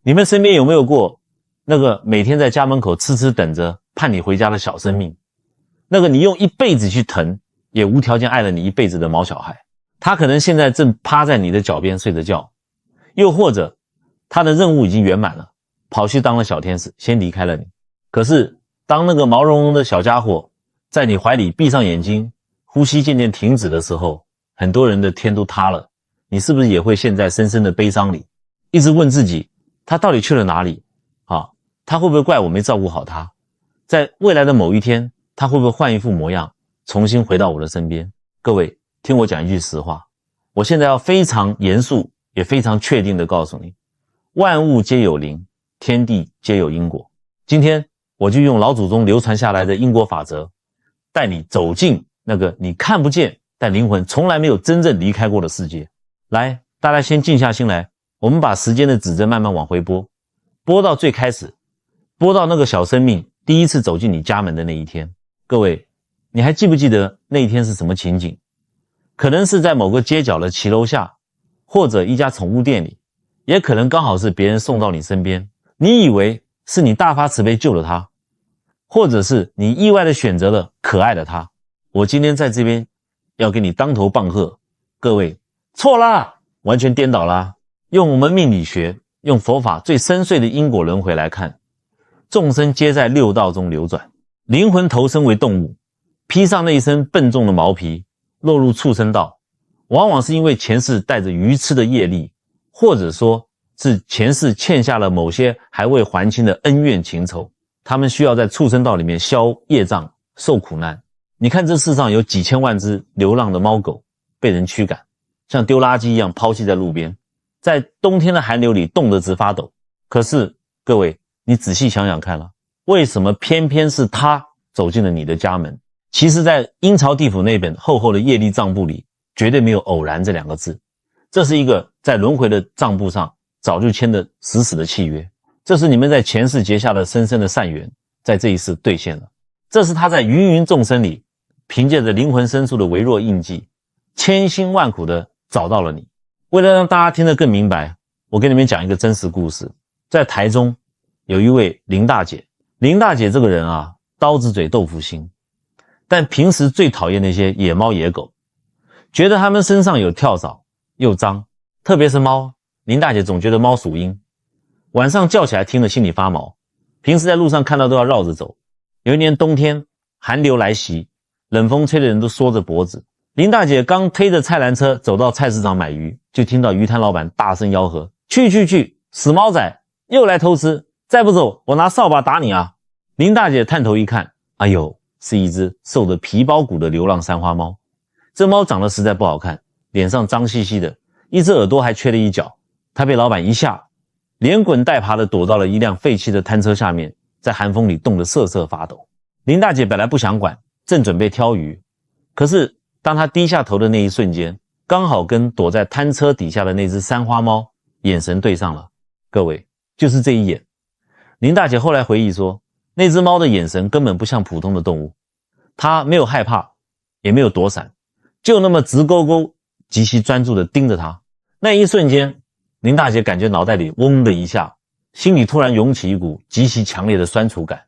你们身边有没有过那个每天在家门口痴痴等着盼你回家的小生命？那个你用一辈子去疼，也无条件爱了你一辈子的毛小孩，他可能现在正趴在你的脚边睡着觉，又或者他的任务已经圆满了，跑去当了小天使，先离开了你。可是当那个毛茸茸的小家伙在你怀里闭上眼睛，呼吸渐渐停止的时候，很多人的天都塌了，你是不是也会陷在深深的悲伤里，一直问自己，他到底去了哪里啊？他会不会怪我没照顾好他？在未来的某一天，他会不会换一副模样，重新回到我的身边？各位，听我讲一句实话，我现在要非常严肃也非常确定地告诉你，万物皆有灵，天地皆有因果。今天我就用老祖宗流传下来的因果法则，带你走进那个你看不见但灵魂从来没有真正离开过的世界。来，大家先静下心来，我们把时间的指针慢慢往回拨，拨到最开始，拨到那个小生命第一次走进你家门的那一天。各位，你还记不记得那一天是什么情景？可能是在某个街角的骑楼下，或者一家宠物店里，也可能刚好是别人送到你身边，你以为是你大发慈悲救了他，或者是你意外的选择了可爱的他。我今天在这边要给你当头棒喝，各位，错啦，完全颠倒啦。用我们命理学，用佛法最深邃的因果轮回来看，众生皆在六道中流转，灵魂投生为动物，披上那一身笨重的毛皮，落入畜生道，往往是因为前世带着愚痴的业力，或者说是前世欠下了某些还未还清的恩怨情仇，他们需要在畜生道里面消业障，受苦难。你看这世上有几千万只流浪的猫狗被人驱赶，像丢垃圾一样抛弃在路边，在冬天的寒流里冻得直发抖。可是各位，你仔细想想看了，为什么偏偏是他走进了你的家门？其实在阴曹地府那本厚厚的业力账簿里，绝对没有偶然这两个字，这是一个在轮回的账簿上早就签的死死的契约，这是你们在前世结下的深深的善缘，在这一世兑现了。这是他在芸芸众生里凭借着灵魂深处的微弱印记，千辛万苦的找到了你。为了让大家听得更明白，我给你们讲一个真实故事。在台中有一位林大姐，林大姐这个人啊，刀子嘴豆腐心，但平时最讨厌那些野猫野狗，觉得它们身上有跳蚤又脏，特别是猫，林大姐总觉得猫属阴，晚上叫起来听了心里发毛，平时在路上看到都要绕着走。有一年冬天，寒流来袭，冷风吹的人都缩着脖子，林大姐刚推着菜篮车走到菜市场买鱼，就听到鱼摊老板大声吆喝，去，死猫仔又来偷吃，再不走我拿扫把打你啊。林大姐探头一看，哎呦，是一只瘦得皮包骨的流浪三花猫。这猫长得实在不好看，脸上脏兮兮的，一只耳朵还缺了一角。她被老板一吓，连滚带爬的躲到了一辆废弃的摊车下面，在寒风里冻得瑟瑟发抖。林大姐本来不想管，正准备挑鱼，可是当她低下头的那一瞬间，刚好跟躲在摊车底下的那只三花猫眼神对上了。各位，就是这一眼。林大姐后来回忆说，那只猫的眼神根本不像普通的动物，它没有害怕，也没有躲闪，就那么直勾勾极其专注地盯着她。那一瞬间，林大姐感觉脑袋里嗡的一下，心里突然涌起一股极其强烈的酸楚感，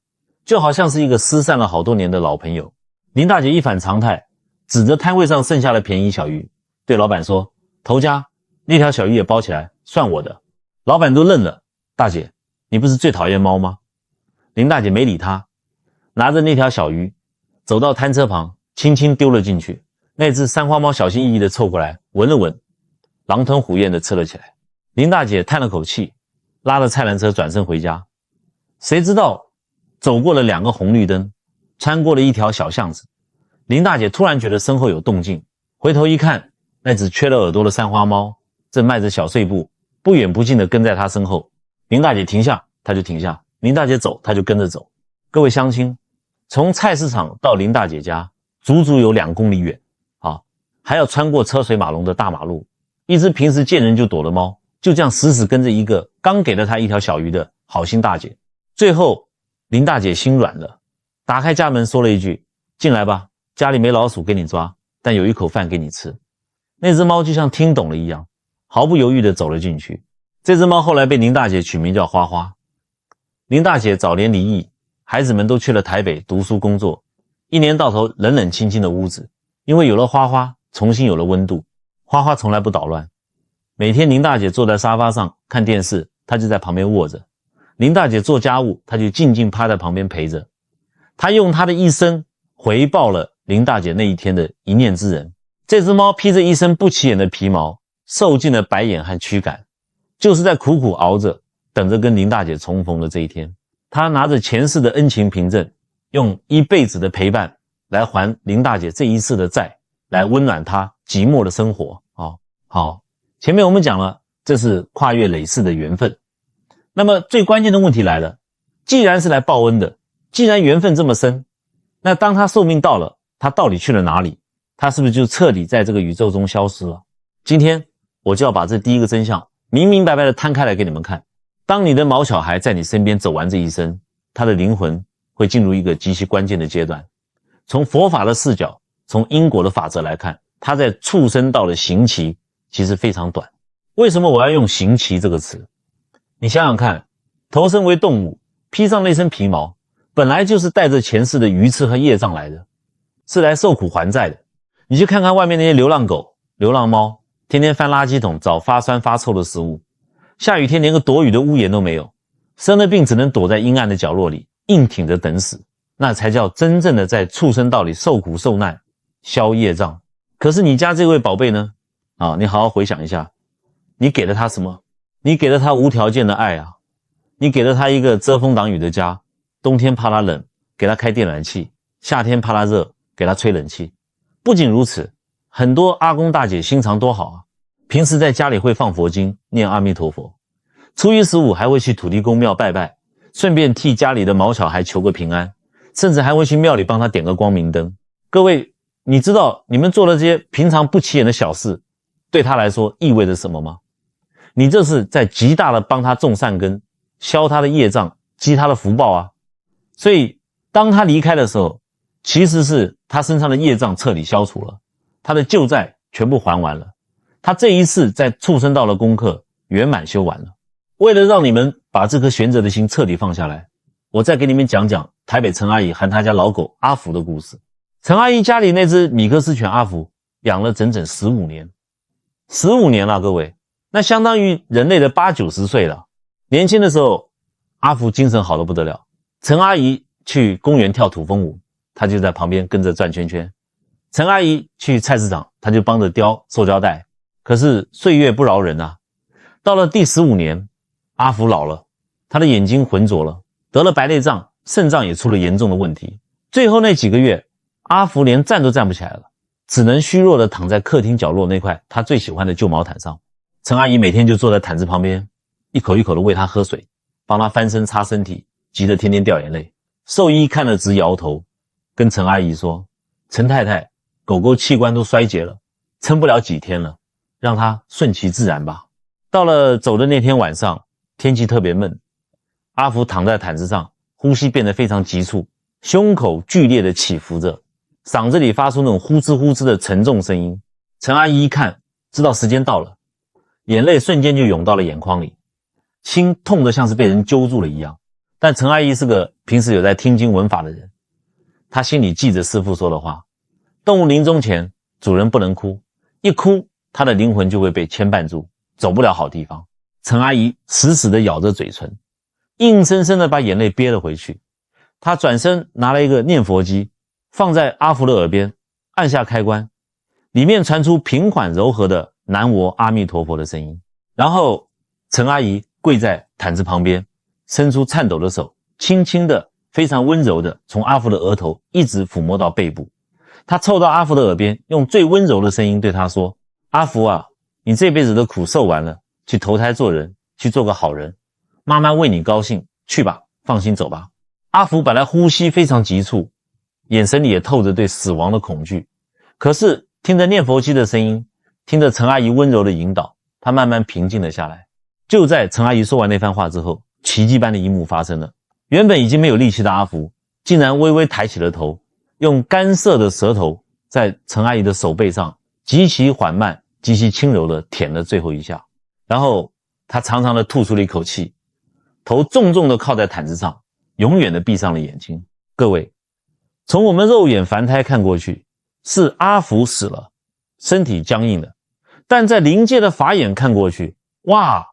就好像是一个失散了好多年的老朋友。林大姐一反常态，指着摊位上剩下的便宜小鱼，对老板说，头家，那条小鱼也包起来，算我的。老板都愣了，大姐，你不是最讨厌猫吗？林大姐没理他，拿着那条小鱼走到摊车旁，轻轻丢了进去。那只三花猫小心翼翼地凑过来闻了闻，狼吞虎咽地吃了起来。林大姐叹了口气，拉着菜篮车转身回家。谁知道走过了2个红绿灯，穿过了一条小巷子，林大姐突然觉得身后有动静，回头一看，那只缺了耳朵的三花猫正迈着小碎步不远不近地跟在她身后。林大姐停下，她就停下；林大姐走，她就跟着走。各位乡亲，从菜市场到林大姐家足足有2公里远啊，还要穿过车水马龙的大马路。一只平时见人就躲的猫，就这样死死跟着一个刚给了她一条小鱼的好心大姐。最后林大姐心软了，打开家门说了一句，进来吧，家里没老鼠给你抓，但有一口饭给你吃。那只猫就像听懂了一样，毫不犹豫地走了进去。这只猫后来被林大姐取名叫花花。林大姐早年离异，孩子们都去了台北读书工作，一年到头冷冷清清的屋子，因为有了花花，重新有了温度。花花从来不捣乱，每天林大姐坐在沙发上看电视，她就在旁边卧着。林大姐做家务，她就静静趴在旁边陪着。她用她的一生回报了林大姐那一天的一念之仁。这只猫披着一身不起眼的皮毛，受尽了白眼和驱赶，就是在苦苦熬着，等着跟林大姐重逢的这一天。她拿着前世的恩情凭证，用一辈子的陪伴来还林大姐这一世的债，来温暖她寂寞的生活。好，前面我们讲了，这是跨越累世的缘分。那么最关键的问题来了，既然是来报恩的，既然缘分这么深，那当他寿命到了，他到底去了哪里？他是不是就彻底在这个宇宙中消失了？今天我就要把这第一个真相明明白白的摊开来给你们看。当你的毛小孩在你身边走完这一生，他的灵魂会进入一个极其关键的阶段。从佛法的视角，从因果的法则来看，他在畜生道的刑期其实非常短。为什么我要用刑期这个词？你想想看，投身为动物，披上那身皮毛，本来就是带着前世的愚痴和业障来的，是来受苦还债的。你去看看外面那些流浪狗、流浪猫，天天翻垃圾桶找发酸发臭的食物，下雨天连个躲雨的屋檐都没有，生了病只能躲在阴暗的角落里，硬挺着等死，那才叫真正的在畜生道里受苦受难，消业障。可是你家这位宝贝呢？你好好回想一下，你给了他什么？你给了他无条件的爱啊，你给了他一个遮风挡雨的家，冬天怕他冷，给他开电暖气，夏天怕他热，给他吹冷气。不仅如此，很多阿公大姐心肠多好啊，平时在家里会放佛经，念阿弥陀佛，初一15还会去土地公庙拜拜，顺便替家里的毛小孩求个平安，甚至还会去庙里帮他点个光明灯。各位，你知道你们做的这些平常不起眼的小事，对他来说意味着什么吗？你这是在极大的帮他种善根，消他的业障，积他的福报啊。所以当他离开的时候，其实是他身上的业障彻底消除了，他的旧债全部还完了，他这一次在畜生道的功课圆满修完了。为了让你们把这颗悬着的心彻底放下来，我再给你们讲讲台北陈阿姨和她家老狗阿福的故事。陈阿姨家里那只米克斯犬阿福养了整整15年，15年了，各位，那相当于人类的80、90岁了。年轻的时候，阿福精神好得不得了，陈阿姨去公园跳土风舞，他就在旁边跟着转圈圈。陈阿姨去菜市场，他就帮着叼塑胶袋。可是岁月不饶人啊，到了第15年，阿福老了，他的眼睛浑浊了，得了白内障，肾脏也出了严重的问题。最后那几个月，阿福连站都站不起来了，只能虚弱地躺在客厅角落那块他最喜欢的旧毛毯上。陈阿姨每天就坐在毯子旁边，一口一口地喂他喝水，帮他翻身擦身体，急得天天掉眼泪。兽医看了直摇头，跟陈阿姨说，陈太太，狗狗器官都衰竭了，撑不了几天了，让它顺其自然吧。到了走的那天晚上，天气特别闷，阿福躺在毯子上，呼吸变得非常急促，胸口剧烈的起伏着，嗓子里发出那种呼哧呼哧的沉重声音。陈阿姨一看，知道时间到了，眼泪瞬间就涌到了眼眶里，心痛得像是被人揪住了一样。但陈阿姨是个平时有在听经闻法的人，她心里记着师父说的话，动物临终前，主人不能哭，一哭，她的灵魂就会被牵绊住，走不了好地方。陈阿姨死死地咬着嘴唇，硬生生地把眼泪憋了回去。她转身拿了一个念佛机，放在阿福的耳边，按下开关，里面传出平缓柔和的南无阿弥陀佛的声音。然后陈阿姨跪在毯子旁边，伸出颤抖的手，轻轻的非常温柔的从阿福的额头一直抚摸到背部。她凑到阿福的耳边，用最温柔的声音对他说，阿福啊，你这辈子的苦受完了，去投胎做人，去做个好人，妈妈为你高兴，去吧，放心走吧。阿福本来呼吸非常急促，眼神里也透着对死亡的恐惧，可是听着念佛机的声音，听着陈阿姨温柔的引导，他慢慢平静了下来。就在陈阿姨说完那番话之后，奇迹般的一幕发生了。原本已经没有力气的阿福，竟然微微抬起了头，用干涩的舌头在陈阿姨的手背上极其缓慢、极其轻柔地舔了最后一下。然后他长长的吐出了一口气，头重重的靠在毯子上，永远的闭上了眼睛。各位，从我们肉眼凡胎看过去，是阿福死了，身体僵硬了，但在灵界的法眼看过去，哇，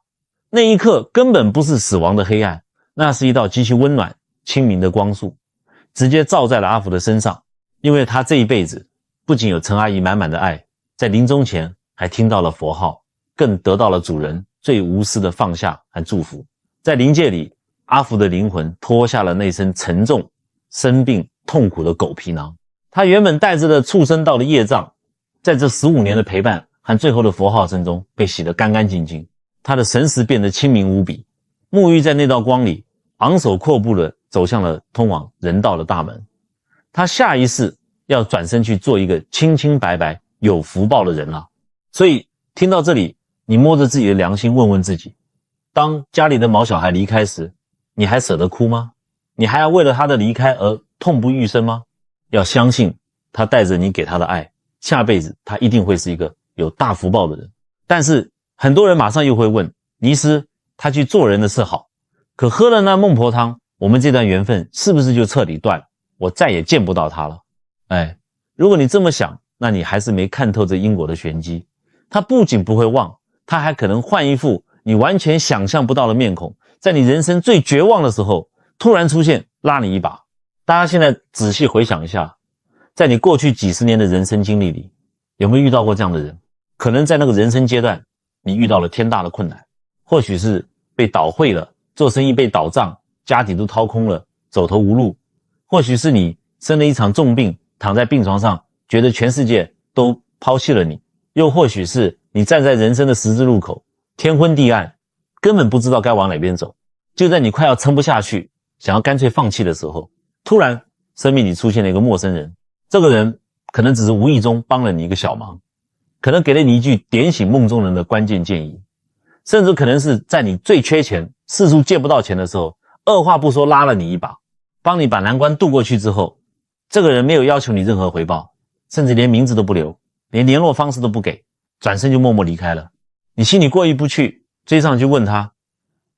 那一刻根本不是死亡的黑暗，那是一道极其温暖清明的光束，直接照在了阿福的身上。因为他这一辈子不仅有陈阿姨满满的爱，在临终前还听到了佛号，更得到了主人最无私的放下和祝福。在灵界里，阿福的灵魂脱下了那身沉重、生病、痛苦的狗皮囊。他原本带着的畜生道的业障，在这15年的陪伴和最后的佛号声中被洗得干干净净。他的神识变得清明无比，沐浴在那道光里，昂首阔步地走向了通往人道的大门。他下一世要转身去做一个清清白白有福报的人了。所以听到这里，你摸着自己的良心问问自己，当家里的毛小孩离开时，你还舍得哭吗？你还要为了他的离开而痛不欲生吗？要相信他带着你给他的爱，下辈子他一定会是一个有大福报的人。但是很多人马上又会问，尼师他去做人的是好，可喝了那孟婆汤，我们这段缘分是不是就彻底断了？我再也见不到他了。如果你这么想，那你还是没看透这因果的玄机。他不仅不会忘，他还可能换一副你完全想象不到的面孔，在你人生最绝望的时候突然出现，拉你一把。大家现在仔细回想一下，在你过去几十年的人生经历里，有没有遇到过这样的人？可能在那个人生阶段，你遇到了天大的困难，或许是被倒会了，做生意被倒账，家底都掏空了，走投无路；或许是你生了一场重病，躺在病床上，觉得全世界都抛弃了你；又或许是你站在人生的十字路口，天昏地暗，根本不知道该往哪边走。就在你快要撑不下去，想要干脆放弃的时候，突然生命里出现了一个陌生人。这个人可能只是无意中帮了你一个小忙，可能给了你一句点醒梦中人的关键建议，甚至可能是在你最缺钱，四处借不到钱的时候，二话不说拉了你一把，帮你把难关渡过去之后，这个人没有要求你任何回报，甚至连名字都不留，连联络方式都不给，转身就默默离开了。你心里过意不去，追上去问他，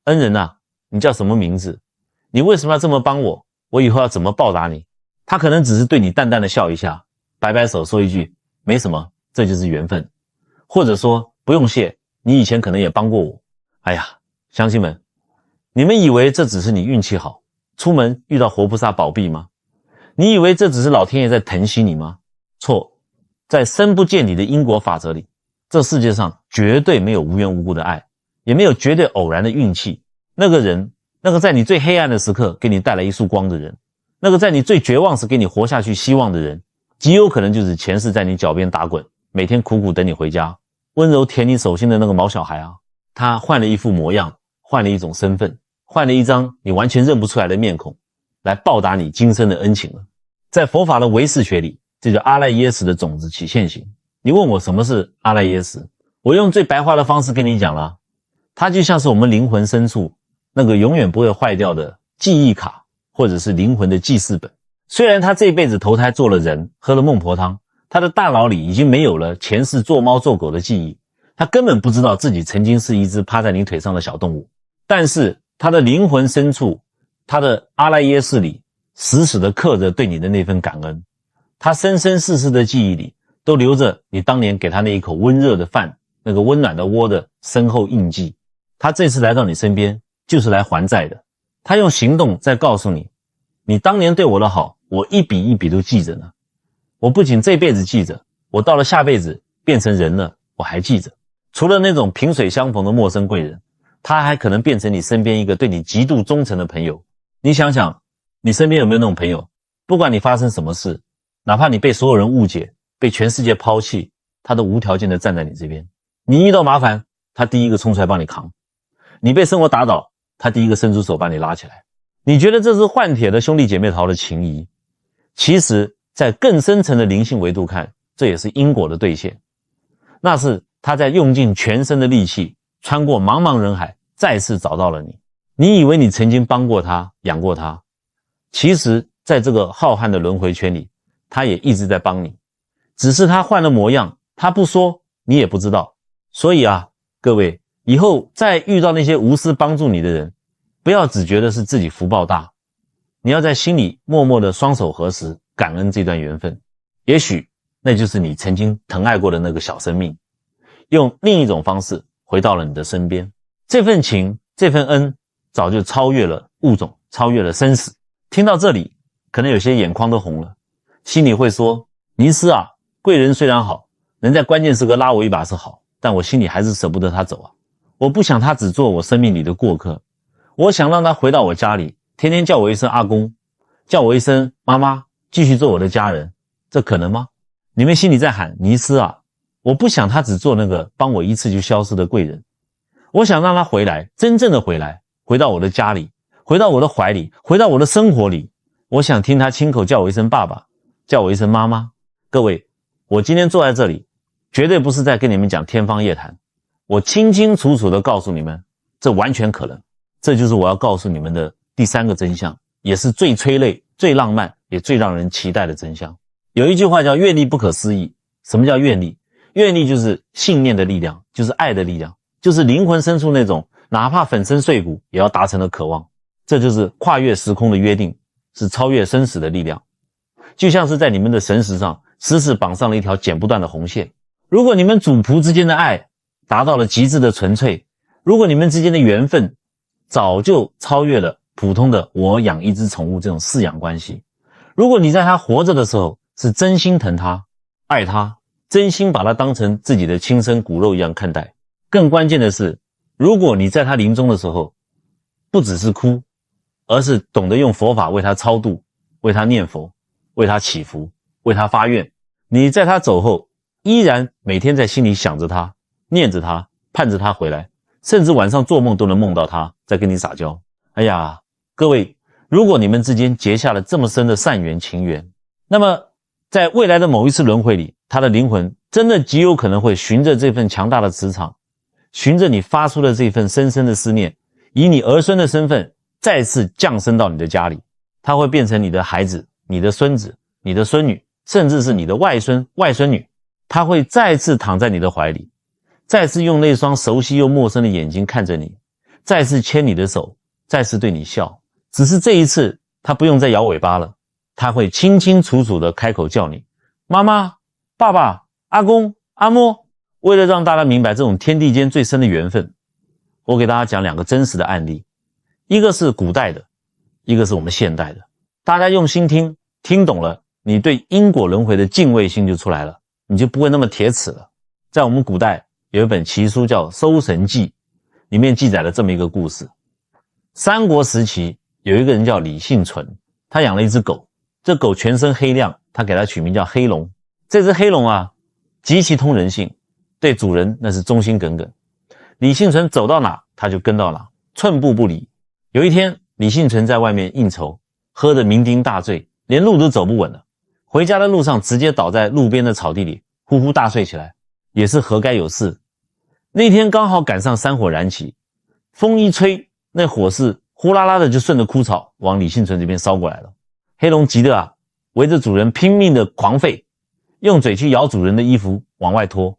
恩人啊，你叫什么名字？你为什么要这么帮我？我以后要怎么报答你？他可能只是对你淡淡的笑一下，摆摆手说一句，没什么，这就是缘分。或者说，不用谢，你以前可能也帮过我。哎呀，乡亲们，你们以为这只是你运气好，出门遇到活菩萨保庇吗？你以为这只是老天爷在疼惜你吗？错，在深不见底的因果法则里，这世界上绝对没有无缘无故的爱，也没有绝对偶然的运气。那个人，那个在你最黑暗的时刻给你带来一束光的人，那个在你最绝望时给你活下去希望的人，极有可能就是前世在你脚边打滚，每天苦苦等你回家，温柔舔你手心的那个毛小孩啊。他换了一副模样，换了一种身份，换了一张你完全认不出来的面孔，来报答你今生的恩情了。在佛法的唯识学里，这叫阿赖耶识的种子起现行。你问我什么是阿赖耶识，我用最白话的方式跟你讲了，它就像是我们灵魂深处那个永远不会坏掉的记忆卡，或者是灵魂的记事本。虽然他这辈子投胎做了人，喝了孟婆汤，他的大脑里已经没有了前世做猫做狗的记忆，他根本不知道自己曾经是一只趴在你腿上的小动物。但是他的灵魂深处，他的阿赖耶识里死死地刻着对你的那份感恩，他生生世世的记忆里都留着你当年给他那一口温热的饭，那个温暖的窝的深厚印记。他这次来到你身边就是来还债的，他用行动在告诉你，你当年对我的好，我一笔一笔都记着呢。我不仅这辈子记着，我到了下辈子变成人了，我还记着。除了那种萍水相逢的陌生贵人，他还可能变成你身边一个对你极度忠诚的朋友。你想想，你身边有没有那种朋友，不管你发生什么事，哪怕你被所有人误解，被全世界抛弃，他都无条件的站在你这边。你遇到麻烦，他第一个冲出来帮你扛；你被生活打倒，他第一个伸出手把你拉起来。你觉得这是换帖的兄弟姐妹淘的情谊，其实在更深层的灵性维度看，这也是因果的兑现。那是他在用尽全身的力气，穿过茫茫人海，再次找到了你。你以为你曾经帮过他，养过他，其实在这个浩瀚的轮回圈里，他也一直在帮你，只是他换了模样，他不说，你也不知道。所以啊，各位，以后再遇到那些无私帮助你的人，不要只觉得是自己福报大，你要在心里默默的双手合十，感恩这段缘分。也许那就是你曾经疼爱过的那个小生命，用另一种方式回到了你的身边。这份情，这份恩，早就超越了物种，超越了生死。听到这里，可能有些眼眶都红了，心里会说，尼斯啊，贵人虽然好，能在关键时刻拉我一把是好，但我心里还是舍不得他走啊。我不想他只做我生命里的过客，我想让他回到我家里，天天叫我一声阿公，叫我一声妈妈，继续做我的家人，这可能吗？你们心里在喊，尼斯啊，我不想他只做那个帮我一次就消失的贵人，我想让他回来，真正的回来，回到我的家里，回到我的怀里，回到我的生活里。我想听他亲口叫我一声爸爸，叫我一声妈妈。各位，我今天坐在这里，绝对不是在跟你们讲天方夜谭，我清清楚楚的告诉你们，这完全可能。这就是我要告诉你们的第三个真相，也是最催泪、最浪漫，也最让人期待的真相。有一句话叫愿力不可思议。什么叫愿力？愿力就是信念的力量，就是爱的力量，就是灵魂深处那种哪怕粉身碎骨也要达成的渴望。这就是跨越时空的约定，是超越生死的力量。就像是在你们的神识上死死绑上了一条剪不断的红线。如果你们主仆之间的爱达到了极致的纯粹，如果你们之间的缘分早就超越了普通的我养一只宠物这种饲养关系，如果你在他活着的时候是真心疼他、爱他，真心把他当成自己的亲生骨肉一样看待，更关键的是，如果你在他临终的时候不只是哭，而是懂得用佛法为他超度，为他念佛，为他祈福，为他发愿，你在他走后依然每天在心里想着他，念着他，盼着他回来，甚至晚上做梦都能梦到他在跟你撒娇。哎呀，各位，如果你们之间结下了这么深的善缘情缘，那么在未来的某一次轮回里，他的灵魂真的极有可能会循着这份强大的磁场，循着你发出的这份深深的思念，以你儿孙的身份再次降生到你的家里。他会变成你的孩子、你的孙子、你的孙女，甚至是你的外孙、外孙女。他会再次躺在你的怀里，再次用那双熟悉又陌生的眼睛看着你，再次牵你的手，再次对你笑。只是这一次他不用再摇尾巴了，他会清清楚楚地开口叫你妈妈、爸爸、阿公、阿嬷。为了让大家明白这种天地间最深的缘分，我给大家讲两个真实的案例，一个是古代的，一个是我们现代的。大家用心听，听懂了，你对因果轮回的敬畏心就出来了，你就不会那么铁齿了。在我们古代有一本奇书叫《搜神记》，里面记载了这么一个故事。三国时期有一个人叫李幸存，他养了一只狗，这狗全身黑亮，他给它取名叫黑龙。这只黑龙啊，极其通人性，对主人那是忠心耿耿。李幸存走到哪他就跟到哪，寸步不离。有一天李幸存在外面应酬，喝得酩酊大醉，连路都走不稳了，回家的路上直接倒在路边的草地里呼呼大睡起来，也是何该有事。那天刚好赶上山火燃起，风一吹，那火势呼啦啦的就顺着枯草往李幸存这边烧过来了。黑龙急得围着主人拼命的狂吠，用嘴去咬主人的衣服往外拖。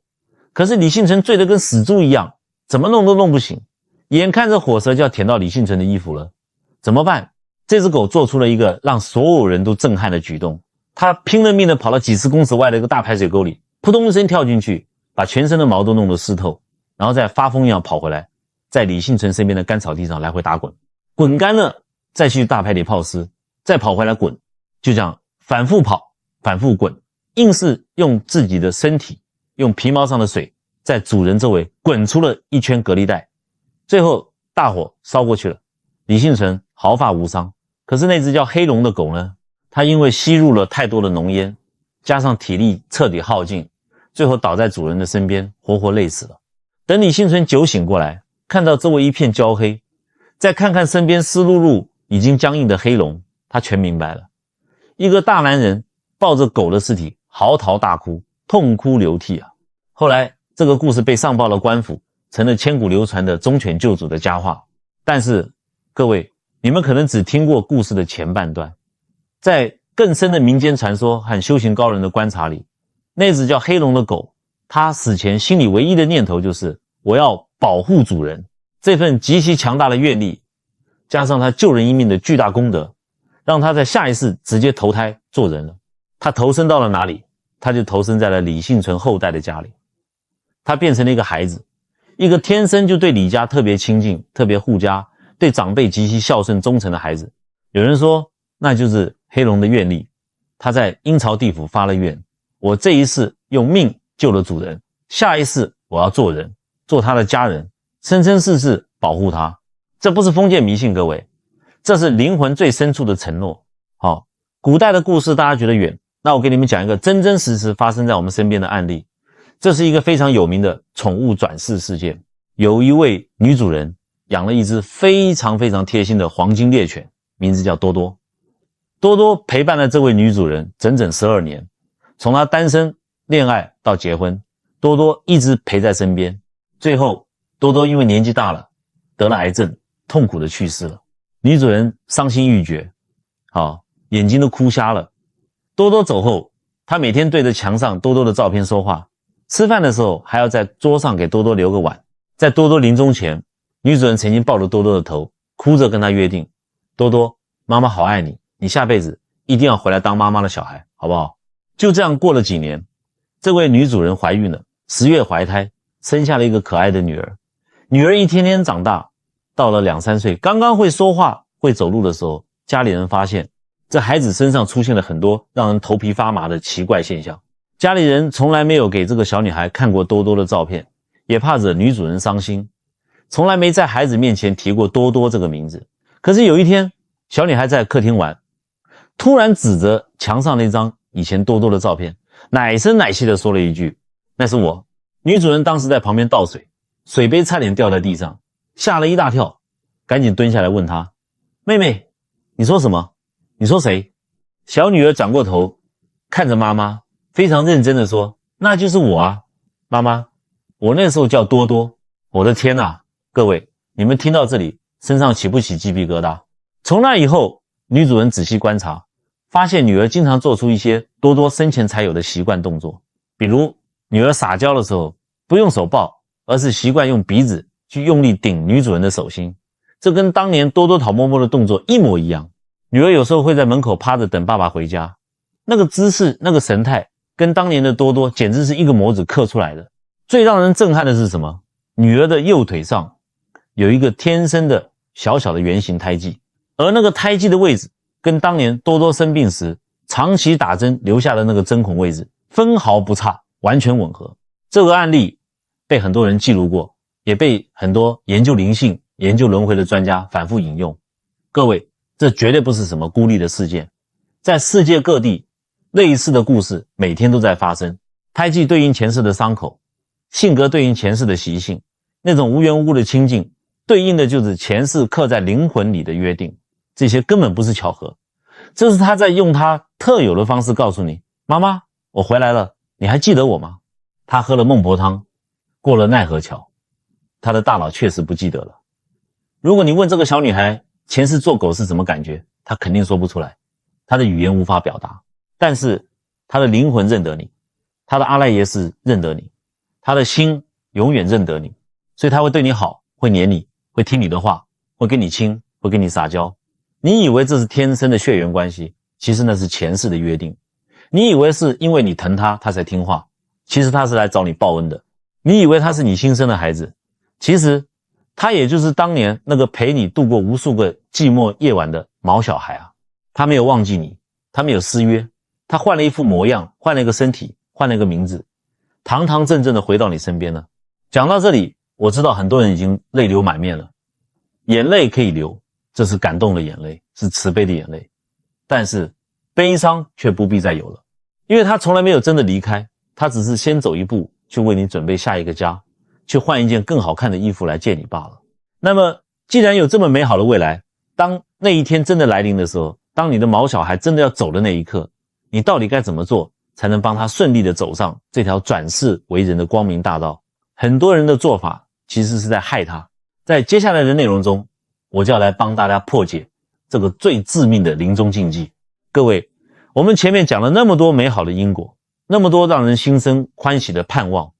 可是李幸存醉得跟死猪一样，怎么弄都弄不醒，眼看着火舌就要舔到李幸存的衣服了，怎么办？这只狗做出了一个让所有人都震撼的举动，它拼了命的跑到几十公尺外的一个大排水沟里，扑通一声跳进去，把全身的毛都弄得湿透，然后再发疯一样跑回来，在李幸存身边的干草地上来回打滚，滚干了再去大排里泡湿，再跑回来滚，就这样反复跑反复滚，硬是用自己的身体，用皮毛上的水在主人周围滚出了一圈隔离带。最后大火烧过去了，李幸存毫发无伤。可是那只叫黑龙的狗呢，它因为吸入了太多的浓烟，加上体力彻底耗尽，最后倒在主人的身边，活活累死了。等李幸存酒醒过来，看到周围一片焦黑，再看看身边湿漉漉已经僵硬的黑龙，他全明白了。一个大男人抱着狗的尸体嚎啕大哭，痛哭流涕啊！后来这个故事被上报了官府，成了千古流传的忠犬救主的佳话。但是各位，你们可能只听过故事的前半段，在更深的民间传说和修行高人的观察里，那只叫黑龙的狗，它死前心里唯一的念头就是我要保护主人，这份极其强大的愿力，加上他救人一命的巨大功德，让他在下一世直接投胎做人了。他投生到了哪里？他就投生在了李幸存后代的家里。他变成了一个孩子，一个天生就对李家特别亲近、特别护家、对长辈极其孝顺忠诚的孩子。有人说，那就是黑龙的愿力。他在阴曹地府发了愿，我这一世用命救了主人，下一世我要做人，做他的家人，生生世世保护他。这不是封建迷信，各位，这是灵魂最深处的承诺。好，古代的故事大家觉得远，那我给你们讲一个真真实实发生在我们身边的案例。这是一个非常有名的宠物转世事件。有一位女主人养了一只非常非常贴心的黄金猎犬，名字叫多多。多多陪伴了这位女主人整整12年，从她单身、恋爱到结婚，多多一直陪在身边。最后，多多因为年纪大了，得了癌症，痛苦的去世了。女主人伤心欲绝，眼睛都哭瞎了。多多走后，她每天对着墙上多多的照片说话，吃饭的时候还要在桌上给多多留个碗。在多多临终前，女主人曾经抱着多多的头，哭着跟他约定，多多，妈妈好爱你，你下辈子一定要回来当妈妈的小孩，好不好？就这样过了几年，这位女主人怀孕了，10月怀胎，生下了一个可爱的女儿。女儿一天天长大，到了2、3岁，刚刚会说话会走路的时候，家里人发现这孩子身上出现了很多让人头皮发麻的奇怪现象。家里人从来没有给这个小女孩看过多多的照片，也怕惹女主人伤心，从来没在孩子面前提过多多这个名字。可是有一天，小女孩在客厅玩，突然指着墙上那张以前多多的照片，奶声奶气地说了一句，那是我。女主人当时在旁边倒水，水杯差点掉在地上，吓了一大跳，赶紧蹲下来问她，妹妹，你说什么？你说谁？小女儿转过头看着妈妈，非常认真地说，那就是我啊，妈妈，我那时候叫多多。我的天哪，各位，你们听到这里身上起不起鸡皮疙瘩？从那以后，女主人仔细观察，发现女儿经常做出一些多多生前才有的习惯动作，比如女儿撒娇的时候不用手抱，而是习惯用鼻子去用力顶女主人的手心，这跟当年多多讨摸摸的动作一模一样。女儿有时候会在门口趴着等爸爸回家，那个姿势那个神态跟当年的多多简直是一个模子刻出来的。最让人震撼的是什么？女儿的右腿上有一个天生的小小的圆形胎记，而那个胎记的位置跟当年多多生病时长期打针留下的那个针孔位置分毫不差，完全吻合。这个案例被很多人记录过，也被很多研究灵性、研究轮回的专家反复引用。各位，这绝对不是什么孤立的事件，在世界各地类似的故事每天都在发生。胎记对应前世的伤口，性格对应前世的习性，那种无缘无故的亲近对应的就是前世刻在灵魂里的约定。这些根本不是巧合，这是他在用他特有的方式告诉你，妈妈，我回来了，你还记得我吗？他喝了孟婆汤，过了奈何桥，他的大脑确实不记得了。如果你问这个小女孩前世做狗是什么感觉，她肯定说不出来，她的语言无法表达，但是她的灵魂认得你，她的阿赖耶识认得你，她的心永远认得你，所以她会对你好，会黏你，会听你的话，会跟你亲，会跟你撒娇。你以为这是天生的血缘关系，其实那是前世的约定。你以为是因为你疼她，她才听话，其实她是来找你报恩的。你以为她是你亲生的孩子，其实她也就是当年那个陪你度过无数个寂寞夜晚的毛小孩啊。她没有忘记你，她没有失约，她换了一副模样，换了一个身体，换了一个名字，堂堂正正的回到你身边了。讲到这里，我知道很多人已经泪流满面了。眼泪可以流，这是感动的眼泪，是慈悲的眼泪，但是悲伤却不必再有了，因为他从来没有真的离开，他只是先走一步去为你准备下一个家，去换一件更好看的衣服来见你罢了。那么既然有这么美好的未来，当那一天真的来临的时候，当你的毛小孩真的要走的那一刻，你到底该怎么做才能帮他顺利的走上这条转世为人的光明大道？很多人的做法其实是在害他。在接下来的内容中，我就要来帮大家破解这个最致命的临终禁忌。各位，我们前面讲了那么多美好的因果，那么多让人心生欢喜的盼望，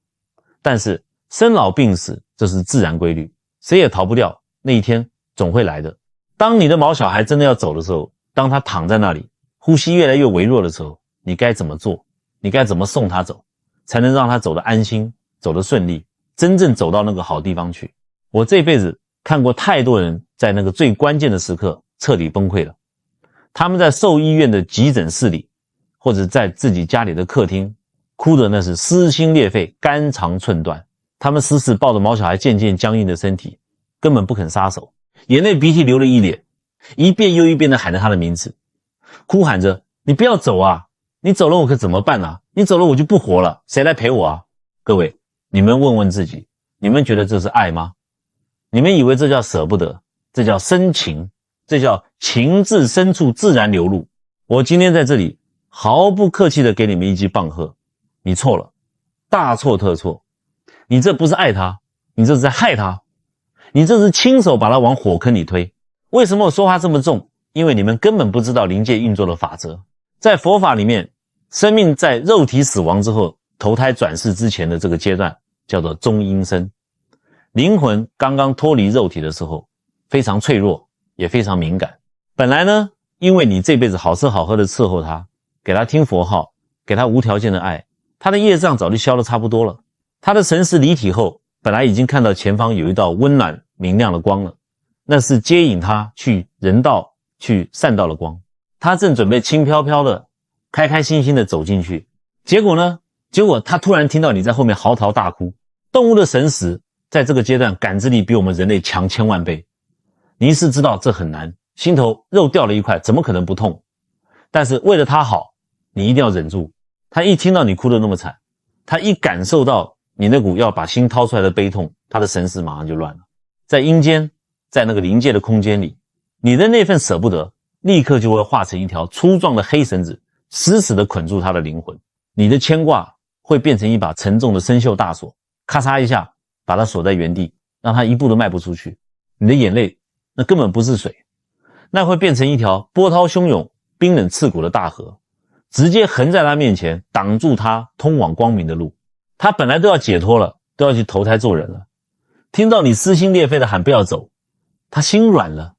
但是生老病死这是自然规律，谁也逃不掉，那一天总会来的。当你的毛小孩真的要走的时候，当他躺在那里，呼吸越来越微弱的时候，你该怎么做？你该怎么送他走，才能让他走得安心，走得顺利，真正走到那个好地方去？我这辈子看过太多人在那个最关键的时刻彻底崩溃了。他们在兽医院的急诊室里，或者在自己家里的客厅，哭的那是撕心裂肺，肝肠寸断。他们死死抱着毛小孩渐渐僵硬的身体，根本不肯撒手，眼泪鼻涕流了一脸，一遍又一遍地喊着他的名字，哭喊着：你不要走啊，你走了我可怎么办啊，你走了我就不活了，谁来陪我啊？各位，你们问问自己，你们觉得这是爱吗？你们以为这叫舍不得，这叫深情，这叫情至深处自然流露。我今天在这里毫不客气地给你们一记棒喝，你错了，大错特错。你这不是爱他，你这是在害他，你这是亲手把他往火坑里推。为什么我说话这么重？因为你们根本不知道灵界运作的法则。在佛法里面，生命在肉体死亡之后投胎转世之前的这个阶段叫做中阴身。灵魂刚刚脱离肉体的时候非常脆弱，也非常敏感。本来呢，因为你这辈子好吃好喝的伺候他，给他听佛号，给他无条件的爱，他的业障早就消得差不多了。他的神识离体后，本来已经看到前方有一道温暖明亮的光了，那是接引他去人道去善道的光。他正准备轻飘飘的开开心心的走进去，结果他突然听到你在后面嚎啕大哭。动物的神识在这个阶段感知力比我们人类强千万倍，你是知道这很难，心头肉掉了一块，怎么可能不痛？但是为了他好，你一定要忍住。他一听到你哭得那么惨，他一感受到你那股要把心掏出来的悲痛，他的神识马上就乱了。在阴间，在那个灵界的空间里，你的那份舍不得立刻就会化成一条粗壮的黑绳子，死死地捆住他的灵魂。你的牵挂会变成一把沉重的生锈大锁，咔嚓一下把他锁在原地，让他一步都迈不出去。你的眼泪那根本不是水，那会变成一条波涛汹涌冰冷刺骨的大河，直接横在他面前，挡住他通往光明的路。他本来都要解脱了，都要去投胎做人了，听到你撕心裂肺的喊不要走，他心软了，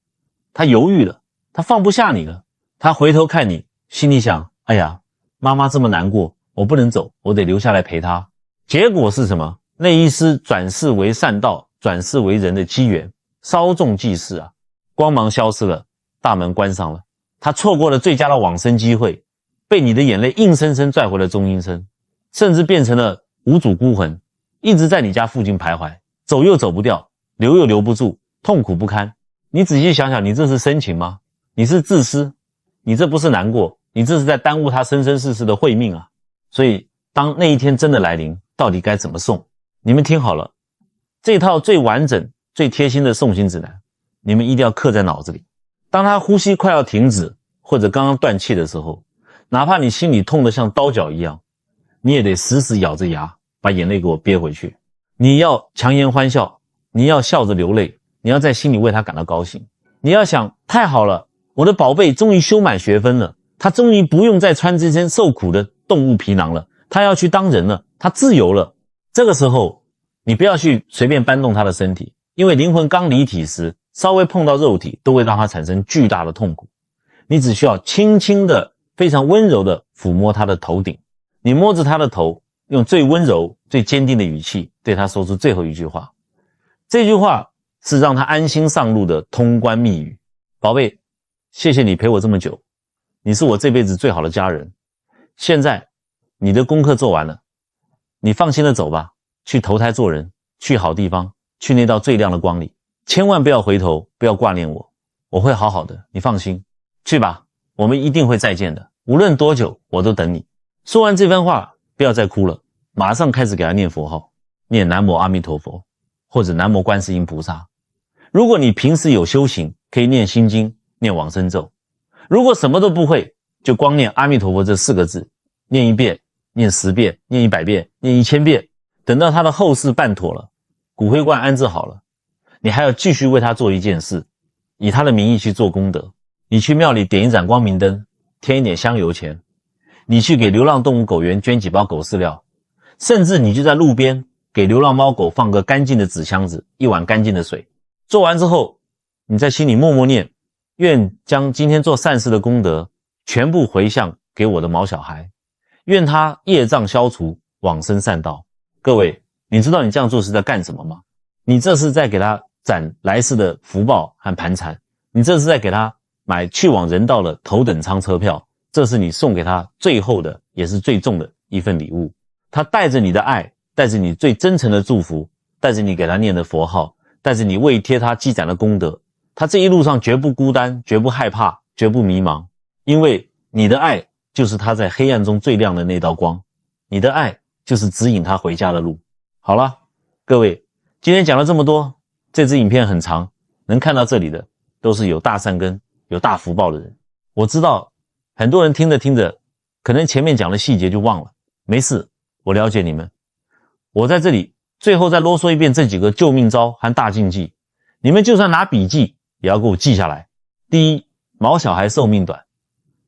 他犹豫了，他放不下你了。他回头看你，心里想，哎呀，妈妈这么难过，我不能走，我得留下来陪她。结果是什么？那一丝转世为善道，转世为人的机缘稍纵即逝啊，光芒消失了，大门关上了，他错过了最佳的往生机会，被你的眼泪硬生生拽回了中阴身，甚至变成了无主孤魂，一直在你家附近徘徊，走又走不掉，留又留不住，痛苦不堪。你仔细想想，你这是深情吗？你是自私，你这不是难过，你这是在耽误他生生世世的慧命啊。所以当那一天真的来临，到底该怎么送？你们听好了，这套最完整最贴心的送行指南，你们一定要刻在脑子里。当他呼吸快要停止或者刚刚断气的时候，哪怕你心里痛得像刀绞一样，你也得死死咬着牙把眼泪给我憋回去。你要强颜欢笑，你要笑着流泪，你要在心里为他感到高兴。你要想，太好了，我的宝贝终于修满学分了，他终于不用再穿这身受苦的动物皮囊了，他要去当人了，他自由了。这个时候你不要去随便搬动他的身体，因为灵魂刚离体时稍微碰到肉体都会让他产生巨大的痛苦。你只需要轻轻的非常温柔的抚摸他的头顶，你摸着他的头，用最温柔最坚定的语气对他说出最后一句话。这句话是让他安心上路的通关密语。宝贝，谢谢你陪我这么久，你是我这辈子最好的家人。现在你的功课做完了，你放心的走吧，去投胎做人，去好地方，去那道最亮的光里，千万不要回头，不要挂念我，我会好好的，你放心，去吧，我们一定会再见的，无论多久我都等你。说完这番话，不要再哭了，马上开始给他念佛号，念南无阿弥陀佛或者南无观世音菩萨。如果你平时有修行，可以念心经，念往生咒。如果什么都不会，就光念阿弥陀佛这4个字，念1遍，念10遍，念100遍，念1000遍。等到他的后事办妥了，骨灰罐安置好了，你还要继续为他做一件事，以他的名义去做功德。你去庙里点一盏光明灯，添一点香油钱，你去给流浪动物狗园捐几包狗饲料，甚至你就在路边给流浪猫狗放个干净的纸箱子，一碗干净的水。做完之后，你在心里默默念，愿将今天做善事的功德全部回向给我的毛小孩，愿他业障消除，往生善道。各位，你知道你这样做是在干什么吗？你这是在给他攒来世的福报和盘缠，你这是在给他买去往人道的头等舱车票，这是你送给他最后的也是最重的一份礼物。他带着你的爱，带着你最真诚的祝福，带着你给他念的佛号，带着你为贴他积攒的功德，他这一路上绝不孤单，绝不害怕，绝不迷茫，因为你的爱就是他在黑暗中最亮的那道光，你的爱就是指引他回家的路。好了，各位，今天讲了这么多，这支影片很长，能看到这里的都是有大善根有大福报的人。我知道很多人听着听着可能前面讲的细节就忘了，没事，我了解你们。我在这里最后再啰嗦一遍这几个救命招和大禁忌，你们就算拿笔记也要给我记下来。第一，毛小孩寿命短，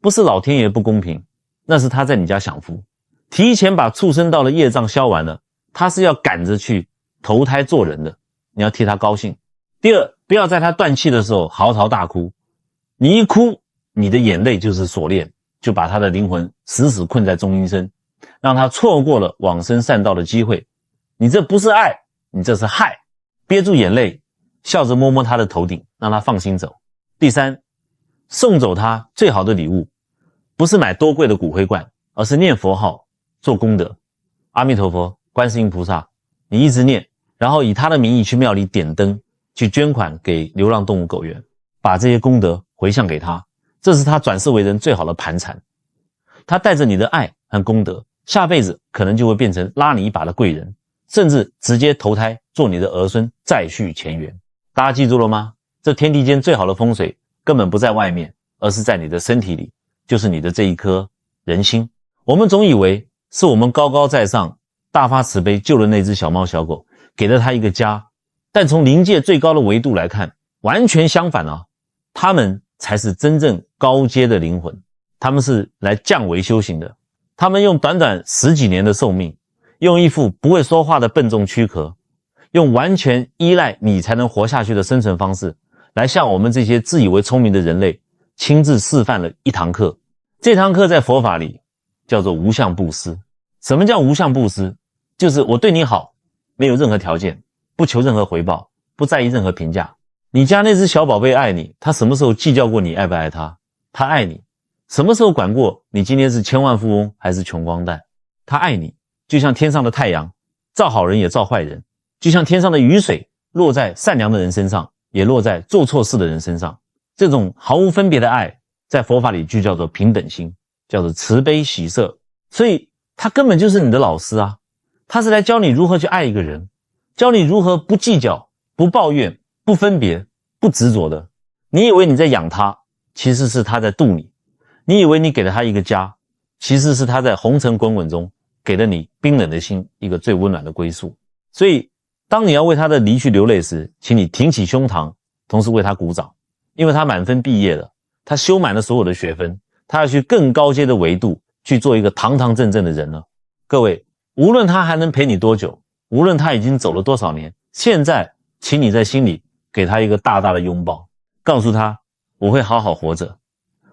不是老天爷不公平，那是他在你家享福，提前把畜生道的业障消完了，他是要赶着去投胎做人的，你要替他高兴。第二，不要在他断气的时候嚎啕大哭，你一哭，你的眼泪就是锁链，就把他的灵魂死死困在中阴身，让他错过了往生善道的机会。你这不是爱，你这是害。憋住眼泪，笑着摸摸他的头顶，让他放心走。第三，送走他最好的礼物不是买多贵的骨灰罐，而是念佛号做功德。阿弥陀佛，观世音菩萨，你一直念，然后以他的名义去庙里点灯，去捐款给流浪动物狗园，把这些功德回向给他，这是他转世为人最好的盘缠。他带着你的爱和功德，下辈子可能就会变成拉你一把的贵人，甚至直接投胎做你的儿孙，再续前缘。大家记住了吗？这天地间最好的风水根本不在外面，而是在你的身体里，就是你的这一颗人心。我们总以为是我们高高在上，大发慈悲救了那只小猫小狗，给了它一个家，但从灵界最高的维度来看，完全相反啊！他们才是真正高阶的灵魂，他们是来降维修行的。他们用短短10几年的寿命，用一副不会说话的笨重躯壳，用完全依赖你才能活下去的生存方式，来向我们这些自以为聪明的人类亲自示范了一堂课。这堂课在佛法里叫做无相布施。什么叫无相布施？就是我对你好，没有任何条件，不求任何回报，不在意任何评价。你家那只小宝贝爱你，他什么时候计较过你爱不爱他？他爱你。什么时候管过你今天是千万富翁还是穷光蛋？他爱你，就像天上的太阳，照好人也照坏人，就像天上的雨水，落在善良的人身上，也落在做错事的人身上。这种毫无分别的爱，在佛法里就叫做平等心，叫做慈悲喜舍。所以他根本就是你的老师啊，他是来教你如何去爱一个人，教你如何不计较，不抱怨，不分别，不执着的。你以为你在养他，其实是他在度你。你以为你给了他一个家，其实是他在红尘滚滚中给了你冰冷的心一个最温暖的归宿。所以当你要为他的离去流泪时，请你挺起胸膛，同时为他鼓掌，因为他满分毕业了，他修满了所有的学分，他要去更高阶的维度去做一个堂堂正正的人了。各位，无论他还能陪你多久，无论他已经走了多少年，现在请你在心里给他一个大大的拥抱，告诉他我会好好活着，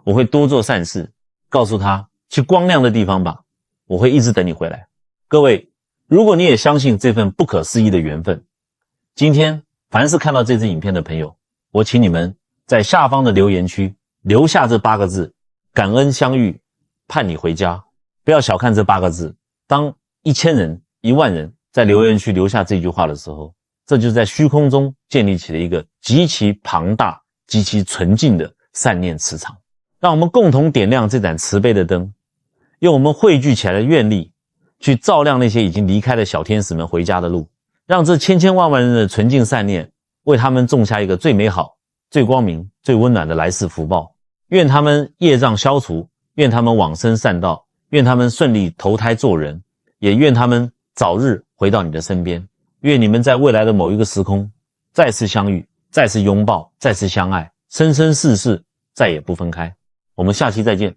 我会多做善事，告诉他去光亮的地方吧，我会一直等你回来。各位，如果你也相信这份不可思议的缘分，今天凡是看到这支影片的朋友，我请你们在下方的留言区留下这8个字：感恩相遇，盼你回家。不要小看这8个字，当1000人、10000人在留言区留下这句话的时候，这就是在虚空中建立起了一个极其庞大、极其纯净的善念磁场。让我们共同点亮这盏慈悲的灯，用我们汇聚起来的愿力去照亮那些已经离开的小天使们回家的路，让这千千万万人的纯净善念为他们种下一个最美好、最光明、最温暖的来世福报。愿他们业障消除，愿他们往生善道，愿他们顺利投胎做人，也愿他们早日回到你的身边。愿你们在未来的某一个时空再次相遇，再次拥抱，再次相爱，生生世世再也不分开。我们下期再见。